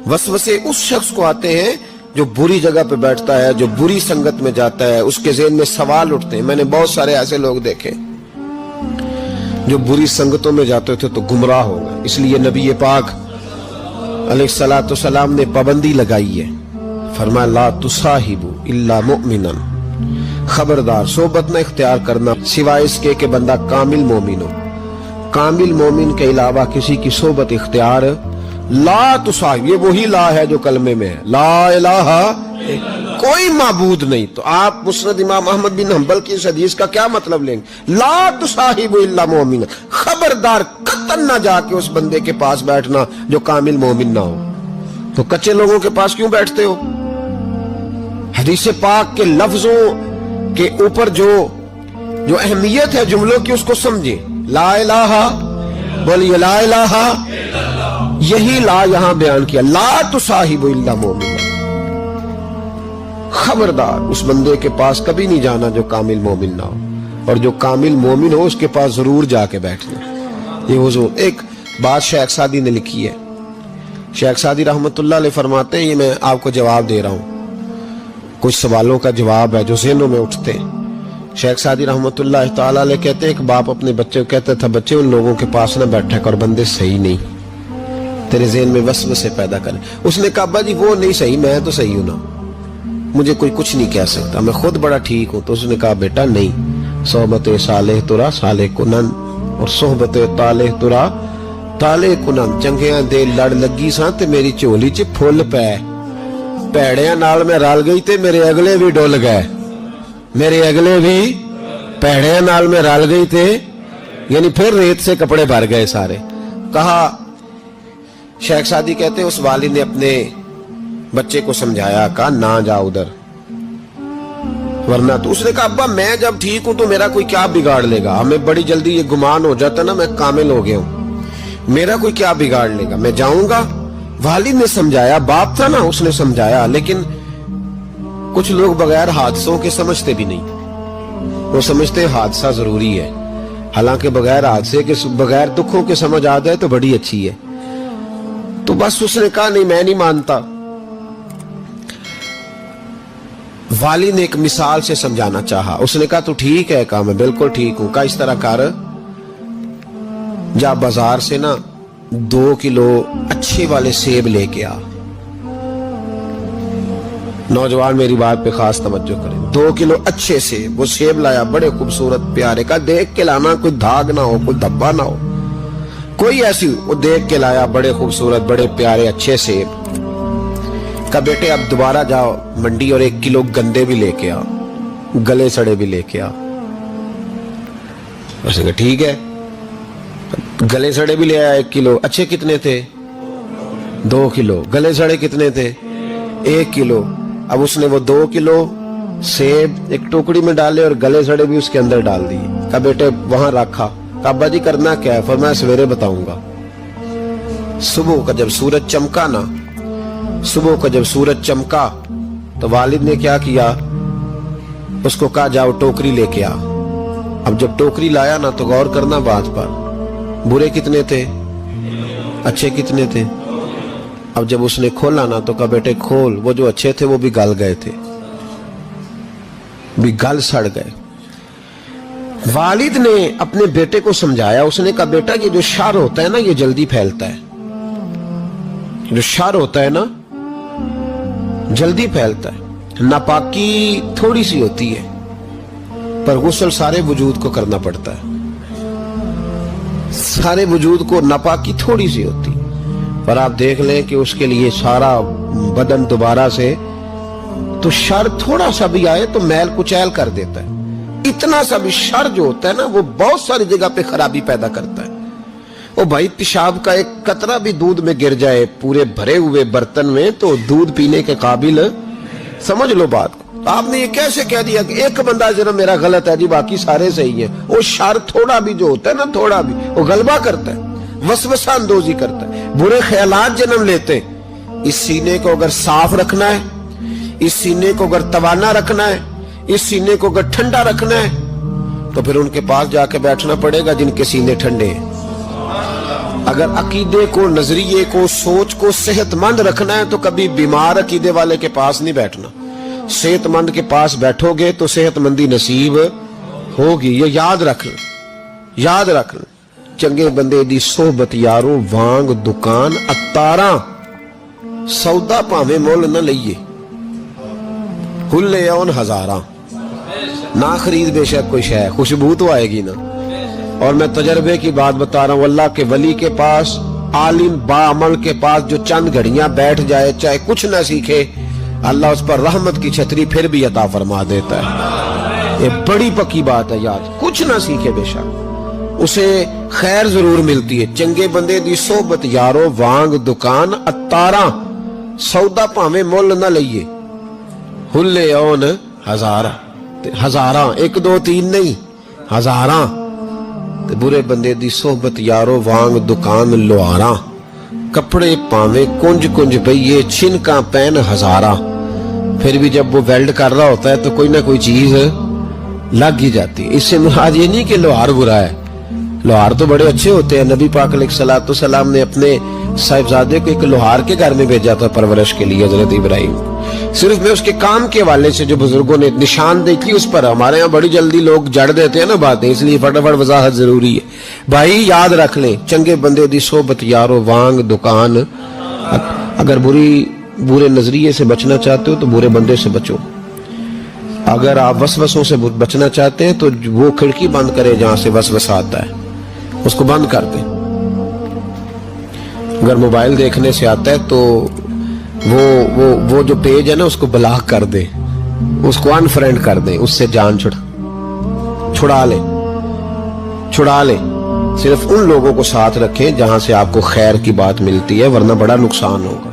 वसवसे उस शख्स को आते हैं जो बुरी जगह पे बैठता है, जो बुरी संगत में जाता है, उसके ज़हन में सवाल उठते हैं। मैंने बहुत सारे ऐसे लोग देखे जो बुरी संगतों में जाते थे तो गुमराह हो गए। इसलिए नबी पाक अलैहिस्सलातु वस्सलाम ने पाबंदी लगाई है, फरमाया ला तुसाहिबु इल्ला मुमिनन, खबरदार सोबत न इख्तियार करना सिवाय इसके कि बंदा कामिल मोमिन हो। कामिल मोमिन के अलावा किसी की सोबत इख्तियार ला तुसाहिब, ये वही ला है जो कलमे में है, ला इलाहा कोई माबूद नहीं। तो आप मुस्नद इमाम अहमद बिन हंबल की इस हदीस का क्या मतलब लेंगे? ला तुसाहिबु इल्ला मोमिन, खबरदार कतन ना जाके उस बंदे के पास बैठना जो कामिल मोमिन ना हो। तो कच्चे लोगों के पास क्यों बैठते हो? हदीस पाक के लफ्जों के ऊपर जो अहमियत है जुमलों की उसको समझे। ला इलाहा, बोलिए ला इलाहा, यही ला यहां बयान किया, ला तुसाहिबु इल्ला मोमिन। खबरदार उस बंदे के पास कभी नहीं जाना जो कामिल मोमिन ना हो, और जो कामिल मोमिन हो उसके पास जरूर जाके बैठना। ये हुजूर एक बात शेख सादी ने लिखी है। शेख सादी रहमतुल्लाह अलैह फरमाते हैं, ये मैं आपको जवाब दे रहा हूं, कुछ सवालों का जवाब है जो ज़हनों में उठते हैं। शेख सादी रहमतुल्लाह तआला अलैह कहते हैं, एक बाप अपने बच्चे को कहता था, बच्चे उन लोगों के पास ना बैठा कर, बंदे सही नहीं, तेरे ज़हन में वसवसे पैदा करें। उसने कहा अब्बा जी वो नहीं सही, मैं तो सही हूं ना, मुझे कोई कुछ नहीं कह सकता, मैं खुद बड़ा ठीक हूं। तो उसने कहा बेटा नहीं, सोहबत सालेह तुरा सालेह कुनन और सोहबत तालेह तुरा तालेह कुनन। चंगियां दे लड़ लगी सा ते मेरी झोली च फुल पै, भैड़ियां नाल मैं रल गई ते मेरे अगले भी डुल गए, मेरे अगले भी भैड़ियां नाल मैं रल गई थे, यानी फिर रेत से कपड़े भर गए सारे। कहा शेख सादी कहते उस वालिद ने अपने बच्चे को समझाया, कहा ना जा उधर वरना तो। उसने कहा अब्बा मैं जब ठीक हूं तो मेरा कोई क्या बिगाड़ लेगा, हमें बड़ी जल्दी ये गुमान हो जाता ना मैं कामिल हो गया हूं, मेरा कोई क्या बिगाड़ लेगा, मैं जाऊंगा। वालिद ने समझाया, बाप था ना उसने समझाया, लेकिन कुछ लोग बगैर हादसों के समझते भी नहीं, वो समझते हादसा जरूरी है, हालांकि बगैर हादसे के बगैर दुखों के समझ आ जाए तो बड़ी अच्छी है। तो बस उसने कहा नहीं मैं नहीं मानता। वाली ने एक मिसाल से समझाना चाहा, उसने कहा तू ठीक है, कहा मैं बिल्कुल ठीक हूं। कहा इस तरह कर, जा बाजार से ना 2 किलो अच्छे वाले सेब लेके आ। नौजवान मेरी बात पे खास तवज्जो करें, 2 किलो अच्छे सेब। वो सेब लाया बड़े खूबसूरत प्यारे, का देख के लाना, कोई दाग ना हो, कोई धब्बा ना हो, कोई ऐसी, वो देख के लाया बड़े खूबसूरत बड़े प्यारे अच्छे सेब। का बेटे अब दोबारा जाओ मंडी और 1 किलो गंदे भी लेके आ, गले सड़े भी लेके आ। उसने कहा ठीक है, गले सड़े भी ले आया 1 किलो। अच्छे कितने थे? 2 किलो। गले सड़े कितने थे? 1 किलो। अब उसने वो 2 किलो सेब एक टोकरी में डाले और गले सड़े भी उसके अंदर डाल दिए। का बेटे वहां रखा। का अब्बा जी करना क्या है? फरमाया सवेरे बताऊंगा। सुबह का जब सूरज चमका ना, सुबह का जब सूरज चमका तो वालिद ने क्या किया, उसको कहा जाओ टोकरी लेके आ। अब जब टोकरी लाया ना तो गौर करना बात पर, बुरे कितने थे, अच्छे कितने थे। अब जब उसने खोला ना तो कहा बेटे खोल, वो जो अच्छे थे वो भी गल गए थे, भी गल सड़ गए। वालिद ने अपने बेटे को समझाया, उसने कहा बेटा ये जो शर होता है ना ये जल्दी फैलता है, जो शर होता है ना जल्दी फैलता है। नापाकी थोड़ी सी होती है पर गुस्ल सारे वजूद को करना पड़ता है, सारे वजूद को नापाकी थोड़ी सी होती है, पर आप देख लें कि उसके लिए सारा बदन दोबारा से, तो शर थोड़ा सा भी आए तो मैल कुचैल कर देता है। इतना सा भी शर जो होता है ना वो बहुत सारी जगह पे खराबी पैदा करता है। ओ भाई पेशाब का एक कतरा भी दूध में गिर जाए पूरे भरे हुए बर्तन में तो दूध पीने के काबिल, समझ लो बात को। आपने ये कैसे कह दिया कि एक बंदा जरा मेरा गलत है जी बाकी सारे सही हैं। वो शर थोड़ा भी जो होता है ना, थोड़ा भी वो गलबा करता है, वसवसा अंदोजी करता है, बुरे ख्यालात जन्म लेते हैं। इस सीने को अगर साफ रखना है, इस सीने को अगर तवाना रखना है, इस सीने को अगर ठंडा रखना है तो फिर उनके पास जाके बैठना पड़ेगा जिनके सीने ठंडे हैं। اگر عقیدے کو, نظریے کو, سوچ کو صحت مند رکھنا ہے تو کبھی بیمار عقیدے والے کے پاس نہیں بیٹھنا. صحت مند کے پاس بیٹھو گے تو صحت مندی نصیب ہوگی. یہ یاد رکھنا, یاد رکھنا. چنگے بندے دی صحبت یارو وانگ دکان اتاراں, سودا پاویں مول نہ لئیے, ہلے اون ہزاراں. نہ خرید بے شک کوئی شے, خوشبو تو آئے گی نا. اور میں تجربے کی بات بتا رہا ہوں, اللہ کے ولی کے پاس, عالم باعمل کے پاس جو چند گھڑیاں بیٹھ جائے چاہے کچھ نہ سیکھے, اللہ اس پر رحمت کی چھتری پھر بھی عطا فرما دیتا ہے. یہ بڑی پکی بات ہے یاد. کچھ نہ سیکھے بے شک اسے خیر ضرور ملتی ہے. چنگے بندے دی صحبت یارو وانگ دکان اتاراں, سودا پاویں مول نہ لئیے, ہلے اون ہزاراں. ہزاراں, 1 2 3 نہیں, ہزاراں. برے بندے دی صحبت یارو وانگ دکان لواراں, کپڑے پاویں کنج کنج پئیے, چھنکاں پین ہزاراں. پھر بھی جب وہ ویلڈ کر رہا ہوتا ہے تو کوئی نہ کوئی چیز لگ ہی جاتی ہے. اس سے مراد یہ نہیں کہ لوہار برا ہے, لوہار تو بڑے اچھے ہوتے ہیں. نبی پاک علیہ الصلوۃ والسلام نے اپنے صاحبزادے کو ایک لوہار کے گھر میں بھیجا تھا پرورش کے لیے, حضرت ابراہیم. صرف میں اس کے کام کے حوالے سے جو بزرگوں نے نشاندہی کی اس پر, ہمارے ہاں بڑی جلدی لوگ جڑ دیتے ہیں نا باتیں, اس لیے فٹافٹ وضاحت ضروری ہے. بھائی یاد رکھ لیں, چنگے بندے دی صحبت یارو وانگ دکان. اگر برے نظریے سے بچنا چاہتے ہو تو برے بندے سے بچو. اگر آپ وسوسوں سے بچنا چاہتے ہیں تو وہ کھڑکی بند کرے جہاں سے وسوسہ آتا ہے, اس کو بند کر دیں. اگر موبائل دیکھنے سے آتا ہے تو وہ جو پیج ہے نا اس کو بلاک کر دیں, اس کو انفرینڈ کر دیں, اس سے جان چھڑا لیں. صرف ان لوگوں کو ساتھ رکھیں جہاں سے آپ کو خیر کی بات ملتی ہے, ورنہ بڑا نقصان ہوگا.